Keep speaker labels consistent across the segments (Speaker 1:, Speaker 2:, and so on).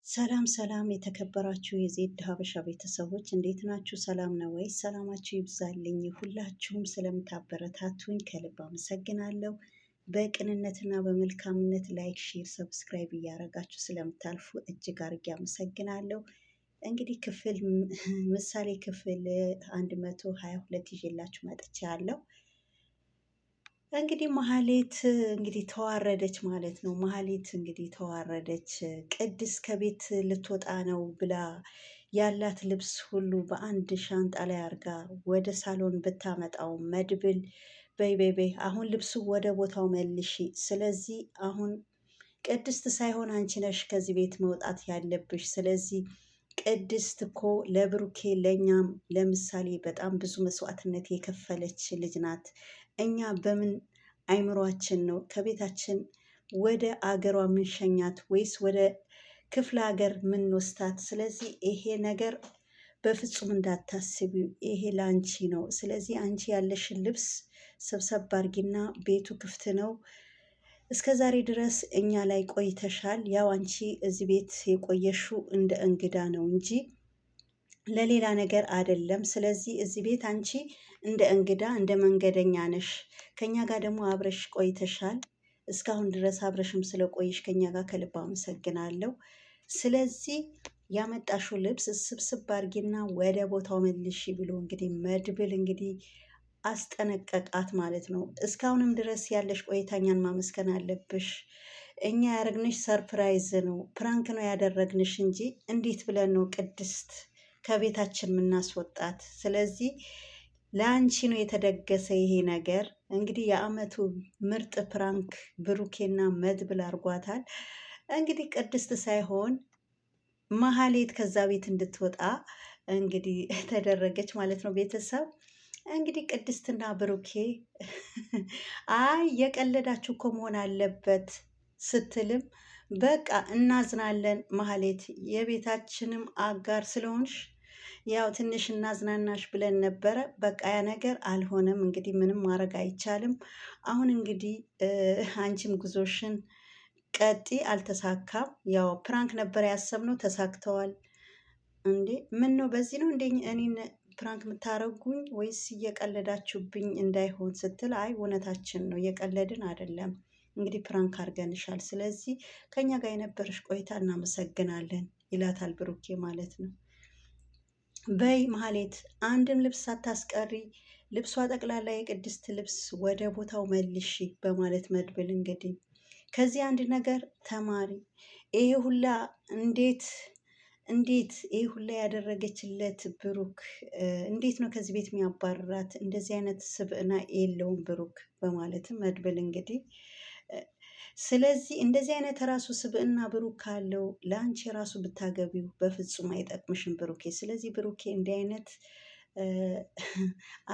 Speaker 1: ሰላም ሰላም የተከበራችሁ የዜድ ሀበሻ ቤተሰቦች እንዴት ናችሁ? ሰላም ነው ወይ? ሰላማችሁ ይብዛልኝ። ሁላችሁም ስለምታበረታቱኝ ከልብ አመሰግናለሁ። በቅንነትና በመልካምነት ላይክ፣ ሼር፣ ሰብስክራይብ እያደረጋችሁ ስለምታልፉ እጅግ አድርጌ አመሰግናለሁ። እንግዲህ ምሳሌ ክፍል 122 ይዤላችሁ መጥቻለሁ። እንግዲህ መሀሌት እንግዲህ ተዋረደች ማለት ነው። መሀሌት እንግዲህ ተዋረደች። ቅድስት ከቤት ልትወጣ ነው ብላ ያላት ልብስ ሁሉ በአንድ ሻንጣ ላይ አድርጋ ወደ ሳሎን ብታመጣው መድብል በይ በይ በይ አሁን ልብሱ ወደ ቦታው መልሺ። ስለዚህ አሁን ቅድስት ሳይሆን አንቺ ነሽ ከዚህ ቤት መውጣት ያለብሽ። ስለዚህ ቅድስት እኮ ለብሩኬ ለእኛም ለምሳሌ በጣም ብዙ መስዋዕትነት የከፈለች ልጅ ናት። እኛ በምን አይምሯችን ነው ከቤታችን ወደ አገሯ ምንሸኛት ወይስ ወደ ክፍለ ሀገር ምንወስዳት? ስለዚህ ይሄ ነገር በፍጹም እንዳታስቢ፣ ይሄ ላንቺ ነው። ስለዚህ አንቺ ያለሽን ልብስ ሰብሰብ አድርጊና ቤቱ ክፍት ነው። እስከ ዛሬ ድረስ እኛ ላይ ቆይተሻል። ያው አንቺ እዚህ ቤት የቆየሽው እንደ እንግዳ ነው እንጂ ለሌላ ነገር አይደለም። ስለዚህ እዚህ ቤት አንቺ እንደ እንግዳ እንደ መንገደኛ ነሽ። ከኛ ጋር ደግሞ አብረሽ ቆይተሻል። እስካሁን ድረስ አብረሽም ስለቆይሽ ከኛ ጋር ከልብ አመሰግናለሁ። ስለዚህ ያመጣሽው ልብስ ስብስብ አድርጊና ወደ ቦታው መልሺ ብሎ እንግዲህ መድብል እንግዲህ አስጠነቀቃት ማለት ነው። እስካሁንም ድረስ ያለሽ ቆይታ እኛን ማመስገን አለብሽ። እኛ ያደረግንሽ ሰርፕራይዝ ነው፣ ፕራንክ ነው ያደረግንሽ እንጂ እንዴት ብለን ነው ቅድስት ከቤታችን የምናስወጣት? ስለዚህ ለአንቺ ነው የተደገሰ ይሄ ነገር። እንግዲህ የአመቱ ምርጥ ፕራንክ ብሩኬና መድብል አርጓታል። እንግዲህ ቅድስት ሳይሆን መሀሌት ከዛ ቤት እንድትወጣ እንግዲህ ተደረገች ማለት ነው። ቤተሰብ እንግዲህ ቅድስትና ብሩኬ አይ የቀለዳችሁ እኮ መሆን አለበት ስትልም በቃ እናዝናለን መሀሌት፣ የቤታችንም አጋር ስለሆንሽ ያው ትንሽ እናዝናናሽ ብለን ነበረ። በቃ ያ ነገር አልሆነም። እንግዲህ ምንም ማድረግ አይቻልም። አሁን እንግዲህ አንቺም ጉዞሽን ቀጢ፣ አልተሳካም። ያው ፕራንክ ነበር ያሰብነው፣ ተሳክተዋል። እንዴ ምን ነው በዚህ ነው እንዴ እኔን ፕራንክ የምታረጉኝ ወይስ እየቀለዳችሁብኝ እንዳይሆን ስትል፣ አይ እውነታችን ነው እየቀለድን አይደለም፣ እንግዲህ ፕራንክ አድርገንሻል። ስለዚህ ከኛ ጋር የነበረሽ ቆይታ እናመሰግናለን ይላታል ብሩኬ ማለት ነው። በይ መሀሌት አንድም ልብስ ሳታስቀሪ ልብሷ ጠቅላላ የቅድስት ልብስ ወደ ቦታው መልሺ በማለት መድብል እንግዲህ ከዚህ አንድ ነገር ተማሪ። ይሄ ሁላ እንዴት ይሄ ሁላ ያደረገችለት ብሩክ እንዴት ነው ከዚህ ቤት የሚያባርራት? እንደዚህ አይነት ስብዕና የለውም ብሩክ በማለትም መድብል እንግዲህ ስለዚህ እንደዚህ አይነት ራሱ ስብዕና ብሩክ ካለው ለአንቺ ራሱ ብታገቢው በፍጹም አይጠቅምሽም ብሩኬ። ስለዚህ ብሩኬ እንዲህ አይነት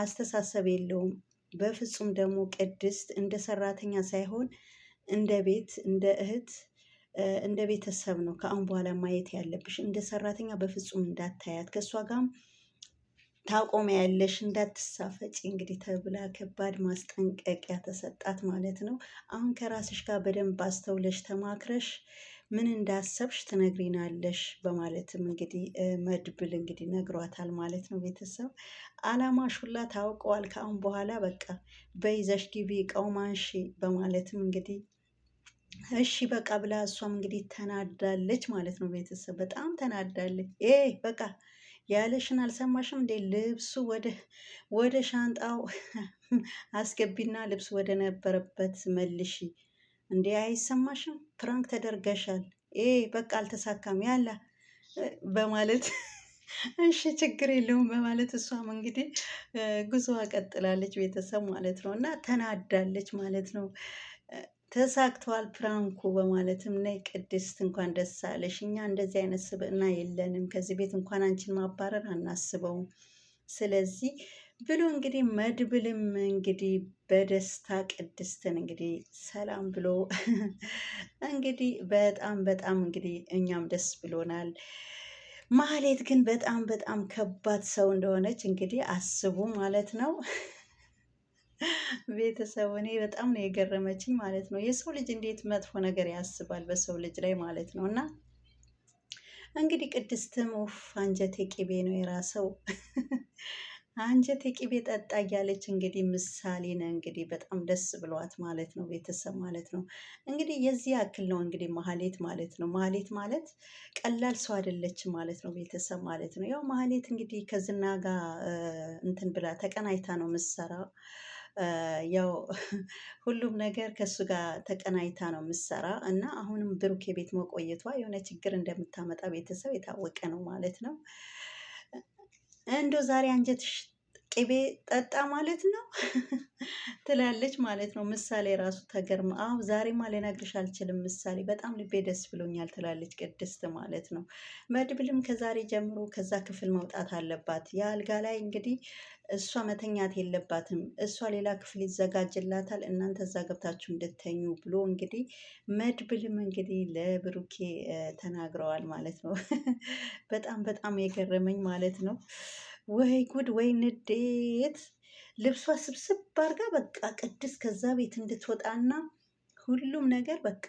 Speaker 1: አስተሳሰብ የለውም በፍጹም። ደግሞ ቅድስት እንደ ሰራተኛ ሳይሆን እንደ ቤት እንደ እህት እንደ ቤተሰብ ነው ከአሁን በኋላ ማየት ያለብሽ። እንደ ሰራተኛ በፍጹም እንዳታያት፣ ከእሷ ጋርም ታቆሚያለሽ፣ እንዳትሳፈጪ እንግዲህ ተብላ ከባድ ማስጠንቀቂያ ተሰጣት ማለት ነው። አሁን ከራስሽ ጋር በደንብ አስተውለሽ ተማክረሽ ምን እንዳሰብሽ ትነግሪናለሽ በማለትም እንግዲህ መድብል እንግዲህ ነግሯታል ማለት ነው። ቤተሰብ አላማሽ ሁላ ታውቀዋል። ከአሁን በኋላ በቃ በይዘሽ ግቢ ቀውማንሺ በማለትም እንግዲህ እሺ በቃ ብላ እሷም እንግዲህ ተናዳለች ማለት ነው። ቤተሰብ በጣም ተናዳለች። በቃ ያለሽን አልሰማሽም እንዴ? ልብሱ ወደ ሻንጣው አስገቢና ልብሱ ወደ ነበረበት መልሺ። እንዴ አይሰማሽም? ፕራንክ ተደርገሻል። በቃ አልተሳካም ያላ በማለት እሺ ችግር የለውም በማለት እሷም እንግዲህ ጉዞዋ ቀጥላለች ቤተሰብ ማለት ነው። እና ተናዳለች ማለት ነው። ተሳክተዋል ፕራንኩ በማለትም ነይ ቅድስት እንኳን ደስ አለሽ፣ እኛ እንደዚህ አይነት ስብዕና የለንም፣ ከዚህ ቤት እንኳን አንቺን ማባረር አናስበውም። ስለዚህ ብሎ እንግዲህ መድብልም እንግዲህ በደስታ ቅድስትን እንግዲህ ሰላም ብሎ እንግዲህ በጣም በጣም እንግዲህ እኛም ደስ ብሎናል። ማህሌት ግን በጣም በጣም ከባድ ሰው እንደሆነች እንግዲህ አስቡ ማለት ነው። ቤተሰቡ እኔ በጣም ነው የገረመችኝ ማለት ነው። የሰው ልጅ እንዴት መጥፎ ነገር ያስባል በሰው ልጅ ላይ ማለት ነው። እና እንግዲህ ቅድስትም ኡፍ አንጀቴ ቅቤ ነው የራሰው አንጀቴ ቅቤ ጠጣ እያለች እንግዲህ ምሳሌን እንግዲህ በጣም ደስ ብሏት ማለት ነው፣ ቤተሰብ ማለት ነው። እንግዲህ የዚህ ያክል ነው እንግዲህ ማህሌት ማለት ነው። ማህሌት ማለት ቀላል ሰው አይደለችም ማለት ነው፣ ቤተሰብ ማለት ነው። ያው ማህሌት እንግዲህ ከዝና ጋር እንትን ብላ ተቀናይታ ነው የምትሰራው። ያው ሁሉም ነገር ከእሱ ጋር ተቀናይታ ነው የምትሰራ እና አሁንም ብሩኬ ቤት መቆየቷ የሆነ ችግር እንደምታመጣ ቤተሰብ የታወቀ ነው ማለት ነው። እንደው ዛሬ አንጀትሽ ቅቤ ጠጣ ማለት ነው ትላለች ማለት ነው። ምሳሌ ራሱ ተገርማ አዎ ዛሬማ ልነግርሽ አልችልም ምሳሌ በጣም ልቤ ደስ ብሎኛል ትላለች ቅድስት ማለት ነው። መድብልም ከዛሬ ጀምሮ ከዛ ክፍል መውጣት አለባት። የአልጋ ላይ እንግዲህ እሷ መተኛት የለባትም። እሷ ሌላ ክፍል ይዘጋጅላታል፣ እናንተ እዛ ገብታችሁ እንድተኙ ብሎ እንግዲህ መድብልም እንግዲህ ለብሩኬ ተናግረዋል ማለት ነው። በጣም በጣም የገረመኝ ማለት ነው። ወይ ጉድ ወይ ንዴት! ልብሷ ስብስብ አድርጋ በቃ ቅድስት ከዛ ቤት እንድትወጣና ሁሉም ነገር በቃ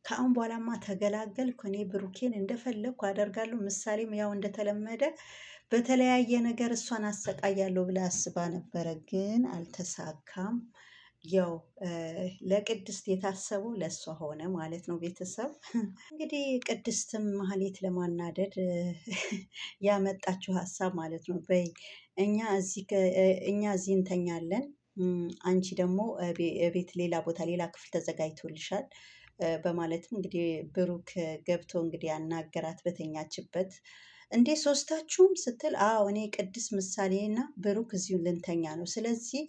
Speaker 1: ከአሁን በኋላማ ተገላገልኩ እኔ ብሩኬን እንደፈለግኩ አደርጋለሁ። ምሳሌም ያው እንደተለመደ በተለያየ ነገር እሷን አሰቃያለሁ ብላ አስባ ነበረ፣ ግን አልተሳካም። ያው ለቅድስት የታሰበው ለእሷ ሆነ ማለት ነው። ቤተሰብ እንግዲህ ቅድስትም ማህሌት ለማናደድ ያመጣችው ሀሳብ ማለት ነው። በይ እኛ እዚህ እንተኛለን፣ አንቺ ደግሞ ቤት ሌላ ቦታ ሌላ ክፍል ተዘጋጅቶልሻል በማለትም እንግዲህ ብሩክ ገብቶ እንግዲህ ያናገራት በተኛችበት። እንዴ ሶስታችሁም ስትል፣ አዎ እኔ ቅድስት ምሳሌ እና ብሩክ እዚሁ ልንተኛ ነው። ስለዚህ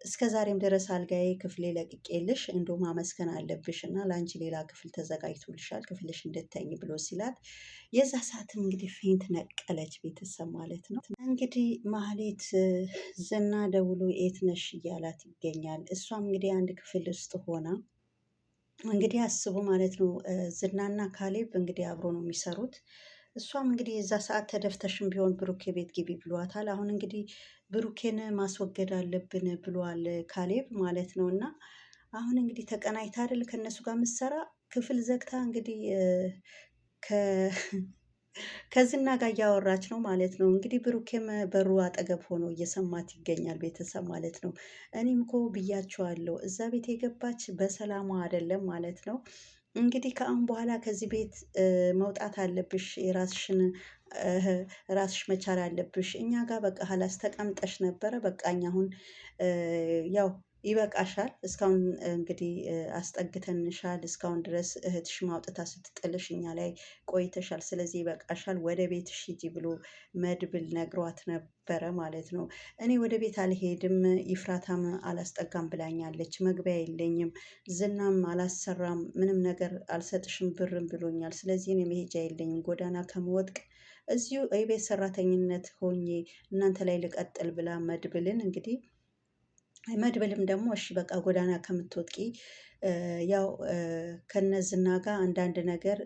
Speaker 1: እስከ ዛሬም ድረስ አልጋዬ ክፍሌ ለቅቄልሽ እንዶ ማመስገን አለብሽ እና ለአንቺ ሌላ ክፍል ተዘጋጅቶልሻል ክፍልሽ እንድተኝ ብሎ ሲላት፣ የዛ ሰዓትም እንግዲህ ፌንት ነቀለች ቤተሰብ ማለት ነው። እንግዲህ ማህሌት ዝና ደውሎ የት ነሽ እያላት ይገኛል። እሷም እንግዲህ አንድ ክፍል ውስጥ ሆና እንግዲህ አስቡ ማለት ነው። ዝናና ካሌብ እንግዲህ አብሮ ነው የሚሰሩት። እሷም እንግዲህ የዛ ሰዓት ተደፍተሽም ቢሆን ብሩኬ ቤት ግቢ ብሏታል። አሁን እንግዲህ ብሩኬን ማስወገድ አለብን ብሏል ካሌብ ማለት ነው። እና አሁን እንግዲህ ተቀናይታ አይደል ከእነሱ ጋር ምሰራ ክፍል ዘግታ እንግዲህ ከዝና ጋር እያወራች ነው ማለት ነው። እንግዲህ ብሩኬም በሩ አጠገብ ሆኖ እየሰማት ይገኛል ቤተሰብ ማለት ነው። እኔም እኮ ብያቸዋለሁ እዛ ቤት የገባች በሰላሟ አይደለም ማለት ነው። እንግዲህ ከአሁን በኋላ ከዚህ ቤት መውጣት አለብሽ፣ የራስሽን ራስሽ መቻል አለብሽ። እኛ ጋር በቃ ሀላስ ተቀምጠሽ ነበረ። በቃ እኛ አሁን ያው ይበቃሻል። እስካሁን እንግዲህ አስጠግተንሻል። እስካሁን ድረስ እህትሽ ማውጥታ ስትጥልሽ እኛ ላይ ቆይተሻል። ስለዚህ ይበቃሻል፣ ወደ ቤትሽ ሂጂ ብሎ መድብል ነግሯት ነበረ ማለት ነው። እኔ ወደ ቤት አልሄድም፣ ይፍራታም አላስጠጋም ብላኛለች፣ መግቢያ የለኝም፣ ዝናም አላሰራም፣ ምንም ነገር አልሰጥሽም ብርም ብሎኛል። ስለዚህ እኔ መሄጃ የለኝም፣ ጎዳና ከምወድቅ እዚሁ የቤት ሰራተኝነት ሆኜ እናንተ ላይ ልቀጥል ብላ መድብልን እንግዲህ መድብልም ደግሞ እሺ በቃ ጎዳና ከምትወድቂ ያው ከነዝና ጋር አንዳንድ ነገር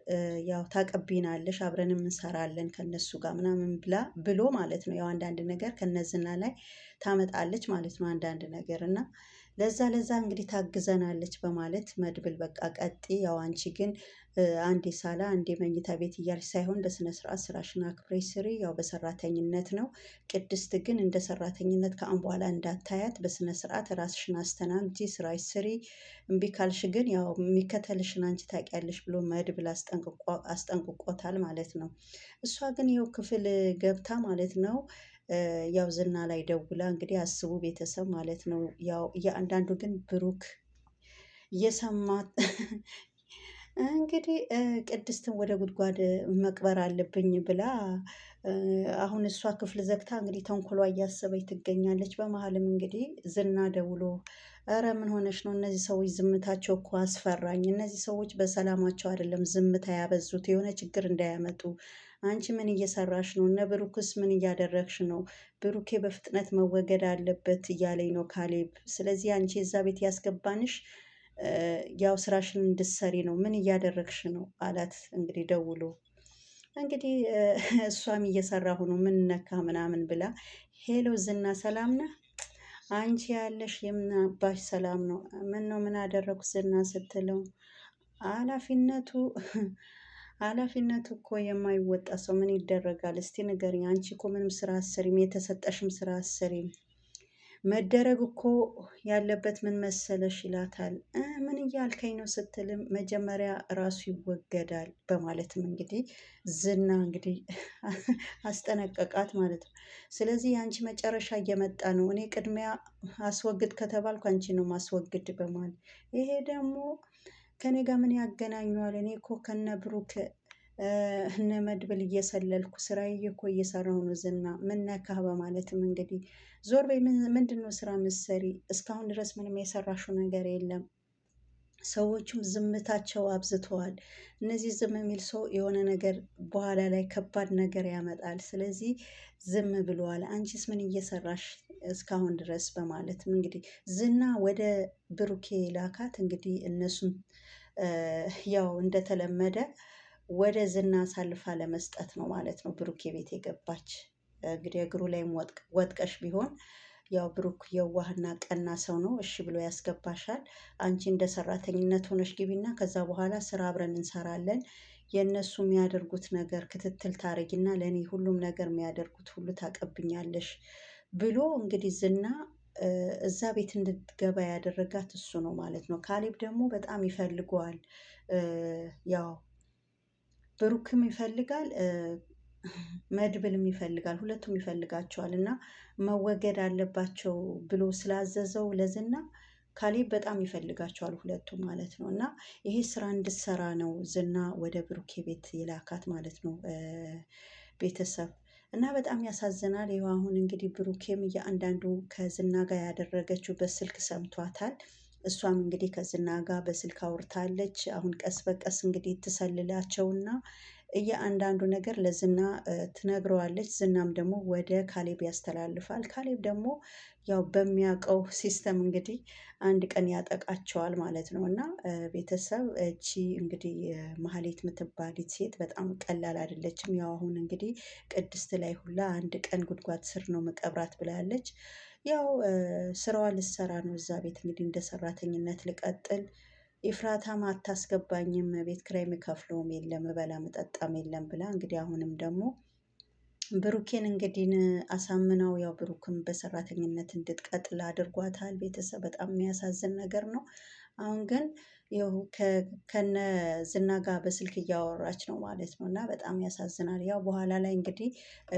Speaker 1: ያው ታቀቢናለሽ፣ አብረንም እንሰራለን ከነሱ ጋር ምናምን ብሎ ማለት ነው። ያው አንዳንድ ነገር ከነዝና ላይ ታመጣለች ማለት ነው አንዳንድ ነገር እና ለዛ እንግዲህ ታግዘናለች በማለት መድብል በቃ ቀጤ ያው አንቺ ግን አንዴ ሳላ አንዴ መኝታ ቤት እያልሽ ሳይሆን በስነ ስርዓት ስራሽን አክብረሽ ስሪ። ያው በሰራተኝነት ነው። ቅድስት ግን እንደ ሰራተኝነት ከአሁን በኋላ እንዳታያት፣ በስነ ስርዓት ራስሽን አስተናግጂ፣ ስራሽ ስሪ። እምቢ ካልሽ ግን ያው የሚከተልሽን አንቺ ታውቂያለሽ ብሎ መድብል አስጠንቅቆታል ማለት ነው። እሷ ግን ይኸው ክፍል ገብታ ማለት ነው ያው ዝና ላይ ደውላ እንግዲህ አስቡ ቤተሰብ ማለት ነው። ያው እያንዳንዱ ግን ብሩክ እየሰማት እንግዲህ ቅድስትን ወደ ጉድጓድ መቅበር አለብኝ ብላ አሁን እሷ ክፍል ዘግታ እንግዲህ ተንኮሏ እያሰበች ትገኛለች። በመሀልም እንግዲህ ዝና ደውሎ እረ ምን ሆነሽ ነው? እነዚህ ሰዎች ዝምታቸው እኮ አስፈራኝ። እነዚህ ሰዎች በሰላማቸው አይደለም ዝምታ ያበዙት፣ የሆነ ችግር እንዳያመጡ። አንቺ ምን እየሰራሽ ነው? እነ ብሩክስ ምን እያደረግሽ ነው? ብሩኬ በፍጥነት መወገድ አለበት እያለኝ ነው ካሌብ። ስለዚህ አንቺ እዛ ቤት ያስገባንሽ ያው ስራሽን እንድትሰሪ ነው። ምን እያደረግሽ ነው አላት እንግዲህ ደውሎ። እንግዲህ እሷም እየሰራሁ ነው ምን ነካ ምናምን ብላ ሄሎ ዝና ሰላም ነህ? አንቺ ያለሽ የምን አባሽ ሰላም ነው? ምን ነው ምን አደረኩ ዝና ስትለው ኃላፊነቱ ኃላፊነቱ እኮ የማይወጣ ሰው ምን ይደረጋል? እስቲ ንገሪኝ። አንቺ እኮ ምንም ስራ አትሰሪም፣ የተሰጠሽም ስራ አትሰሪም። መደረግ እኮ ያለበት ምን መሰለሽ ይላታል። ምን እያልከኝ ነው ስትልም መጀመሪያ ራሱ ይወገዳል በማለትም እንግዲህ ዝና እንግዲህ አስጠነቀቃት ማለት ነው። ስለዚህ የአንቺ መጨረሻ እየመጣ ነው፣ እኔ ቅድሚያ አስወግድ ከተባልኩ አንቺ ነው ማስወግድ በማለት ይሄ ደግሞ ከኔ ጋር ምን ያገናኘዋል? እኔ እኮ ከነ ብሩክ እነ መድብል እየሰለልኩ ስራዬ እኮ እየሰራሁ ነው። ዝና ምን ነካህ? በማለትም እንግዲህ ዞር በይ፣ ምንድን ነው ስራ ምሰሪ? እስካሁን ድረስ ምንም የሰራሽው ነገር የለም። ሰዎቹም ዝምታቸው አብዝተዋል። እነዚህ ዝም የሚል ሰው የሆነ ነገር በኋላ ላይ ከባድ ነገር ያመጣል። ስለዚህ ዝም ብለዋል። አንቺስ ምን እየሰራሽ እስካሁን ድረስ? በማለትም እንግዲህ ዝና ወደ ብሩኬ ላካት። እንግዲህ እነሱን ያው እንደተለመደ ወደ ዝና አሳልፋ ለመስጠት ነው ማለት ነው ብሩኬ ቤት የገባች። እንግዲህ እግሩ ላይም ወጥቀሽ ቢሆን ያው ብሩክ የዋህና ቀና ሰው ነው፣ እሺ ብሎ ያስገባሻል። አንቺ እንደ ሰራተኝነት ሆነሽ ግቢና ከዛ በኋላ ስራ አብረን እንሰራለን። የእነሱ የሚያደርጉት ነገር ክትትል ታረጊና ለእኔ ሁሉም ነገር የሚያደርጉት ሁሉ ታቀብኛለሽ ብሎ እንግዲህ ዝና እዛ ቤት እንድትገባ ያደረጋት እሱ ነው ማለት ነው። ካሌብ ደግሞ በጣም ይፈልገዋል። ያው ብሩክም ይፈልጋል፣ መድብልም ይፈልጋል፣ ሁለቱም ይፈልጋቸዋል እና መወገድ አለባቸው ብሎ ስላዘዘው ለዝና ካሌብ በጣም ይፈልጋቸዋል ሁለቱ ማለት ነው። እና ይሄ ስራ እንድትሰራ ነው ዝና ወደ ብሩኬ ቤት የላካት ማለት ነው ቤተሰብ እና በጣም ያሳዝናል። ይኸው አሁን እንግዲህ ብሩኬም እያንዳንዱ ከዝና ጋር ያደረገችው በስልክ ሰምቷታል። እሷም እንግዲህ ከዝና ጋር በስልክ አውርታለች። አሁን ቀስ በቀስ እንግዲህ ትሰልላቸውና እያንዳንዱ ነገር ለዝና ትነግረዋለች። ዝናም ደግሞ ወደ ካሌብ ያስተላልፋል። ካሌብ ደግሞ ያው በሚያውቀው ሲስተም እንግዲህ አንድ ቀን ያጠቃቸዋል ማለት ነው። እና ቤተሰብ እቺ እንግዲህ መሀሌት የምትባሊት ሴት በጣም ቀላል አይደለችም። ያው አሁን እንግዲህ ቅድስት ላይ ሁላ አንድ ቀን ጉድጓድ ስር ነው መቀብራት ብላለች። ያው ስራዋ ልሰራ ነው እዛ ቤት እንግዲህ እንደ ሰራተኝነት ልቀጥል። ኤፍራታም አታስገባኝም፣ ቤት ኪራይ የምከፍለውም የለም፣ እበላ መጠጣም የለም ብላ እንግዲህ አሁንም ደግሞ ብሩኬን እንግዲህ አሳምናው ያው ብሩክም በሰራተኝነት እንድትቀጥል አድርጓታል። ቤተሰብ በጣም የሚያሳዝን ነገር ነው። አሁን ግን ያው ከነ ዝና ጋር በስልክ እያወራች ነው ማለት ነው። እና በጣም ያሳዝናል። ያው በኋላ ላይ እንግዲህ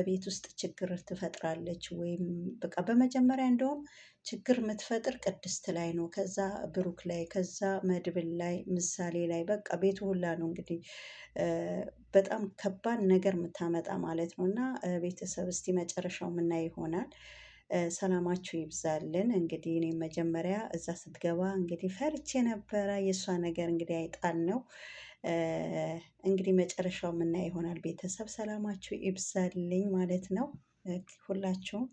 Speaker 1: ቤት ውስጥ ችግር ትፈጥራለች ወይም በቃ በመጀመሪያ እንደውም ችግር የምትፈጥር ቅድስት ላይ ነው፣ ከዛ ብሩክ ላይ፣ ከዛ መድብል ላይ፣ ምሳሌ ላይ በቃ ቤቱ ሁላ ነው እንግዲህ በጣም ከባድ ነገር የምታመጣ ማለት ነው። እና ቤተሰብ እስቲ መጨረሻው ምናይ ይሆናል። ሰላማችሁ ይብዛልን። እንግዲህ እኔም መጀመሪያ እዛ ስትገባ እንግዲህ ፈርቼ ነበረ። የእሷ ነገር እንግዲህ አይጣል ነው። እንግዲህ መጨረሻው ምናይ ይሆናል። ቤተሰብ ሰላማችሁ ይብዛልኝ ማለት ነው ሁላችሁም